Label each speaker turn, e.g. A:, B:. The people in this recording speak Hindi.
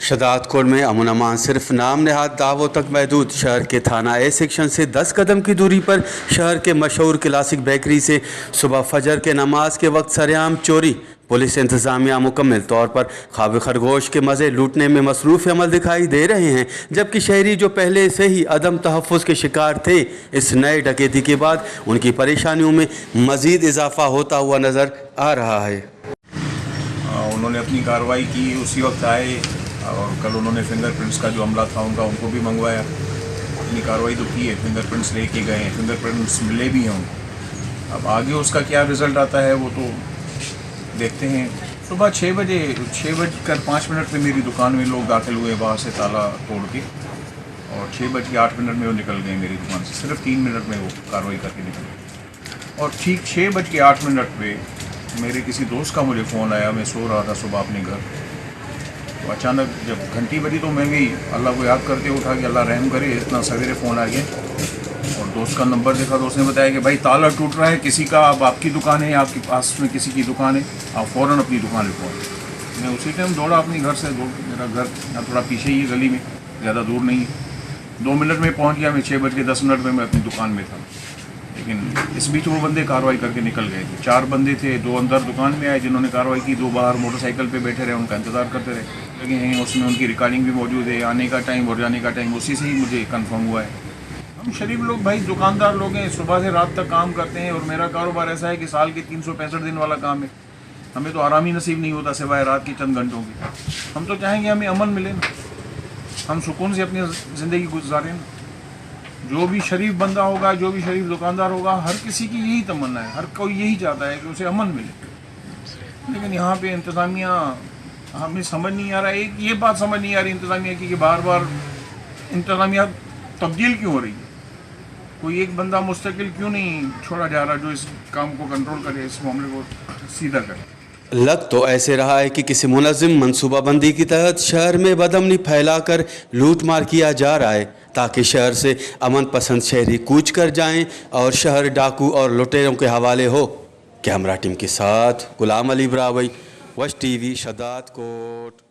A: शदादकोट में अमन अमान सिर्फ नाम नहाद दावों तक महदूद। शहर के थाना ए सेक्शन से 10 कदम की दूरी पर शहर के मशहूर क्लासिक बेकरी से सुबह फजर के नमाज के वक्त सरेआम चोरी। पुलिस इंतजामिया मुकम्मल तौर पर ख्वाब खरगोश के मज़े लूटने में मसरूफ़ अमल दिखाई दे रहे हैं, जबकि शहरी जो पहले से ही अदम तहफ़्फ़ुज़ के शिकार थे, इस नए डकैती के बाद उनकी परेशानियों में मज़ीद इजाफा होता हुआ नज़र आ रहा है।
B: उन्होंने अपनी कार्रवाई की, उसी वक्त आए और कल उन्होंने फिंगरप्रिंट्स का जो अमला था उनको भी मंगवाया। अपनी कार्रवाई तो की है, फिंगरप्रिंट्स लेके गए हैं, फिंगरप्रिंट्स मिले भी हैं। अब आगे उसका क्या रिज़ल्ट आता है वो तो देखते हैं। सुबह 6:05 में मेरी दुकान में लोग दाखिल हुए बाहर से ताला तोड़ के, और 6:08 में वो निकल गए मेरी दुकान से। सिर्फ 3 मिनट में वो कार्रवाई करके निकल गए। और ठीक 6:08 पे मेरे किसी दोस्त का मुझे फ़ोन आया। मैं सो रहा था सुबह अपने घर, तो अचानक जब घंटी बजी तो मैं भी अल्लाह को याद करके उठा कि अल्लाह रहम करे, इतना सवेरे फ़ोन आ गया। और दोस्त का नंबर देखा तो उसने बताया कि भाई ताला टूट रहा है किसी का, अब आपकी दुकान है, आपके पास में किसी की दुकान है, आप फ़ौरन अपनी दुकान पे पहुँच। मैं उसी टाइम दौड़ा अपनी घर से। मेरा घर यहाँ थोड़ा पीछे ही है, गली में, ज़्यादा दूर नहीं है। 2 मिनट में पहुँच गया मैं। 6:10 में मैं अपनी दुकान में था। लेकिन इस बीच वो बंदे कार्रवाई करके निकल गए थे। 4 बंदे थे, 2 अंदर दुकान में आए जिन्होंने कार्रवाई की, 2 बाहर मोटरसाइकिल पे बैठे रहे, उनका इंतज़ार करते रहे। लेकिन उसमें उनकी रिकॉर्डिंग भी मौजूद है, आने का टाइम और जाने का टाइम उसी से ही मुझे कंफर्म हुआ है। हम शरीफ लोग भाई दुकानदार लोग हैं, सुबह से रात तक काम करते हैं, और मेरा कारोबार ऐसा है कि साल के 365 दिन वाला काम है। हमें तो आराम ही नसीब नहीं होता सिवाय रात के चंद घंटों की। हम तो चाहेंगे हमें अमन मिले ना, हम सुकून से अपनी ज़िंदगी गुजारें ना। जो भी शरीफ बंदा होगा, जो भी शरीफ दुकानदार होगा, हर किसी की यही तमन्ना है, हर कोई यही चाहता है कि उसे अमन मिले। लेकिन यहाँ पे इंतज़ामिया, हमें समझ नहीं आ रहा है, एक ये बात समझ नहीं आ रही इंतज़ामिया की कि बार बार इंतज़ामिया तब्दील क्यों हो रही है। कोई एक बंदा मुस्तकिल क्यों नहीं छोड़ा जा रहा जो इस काम को कंट्रोल करे, इस मामले को सीधा करे।
A: लग तो ऐसे रहा है कि किसी मुनज़्ज़म मनसूबाबंदी के तहत शहर में बदअमनी फैलाकर लूट मार किया जा रहा है, ताकि शहर से अमन पसंद शहरी कूच कर जाएं और शहर डाकू और लुटेरों के हवाले हो। कैमरा टीम के साथ गुलाम अली ब्रावई, वश टीवी, शदादकोट।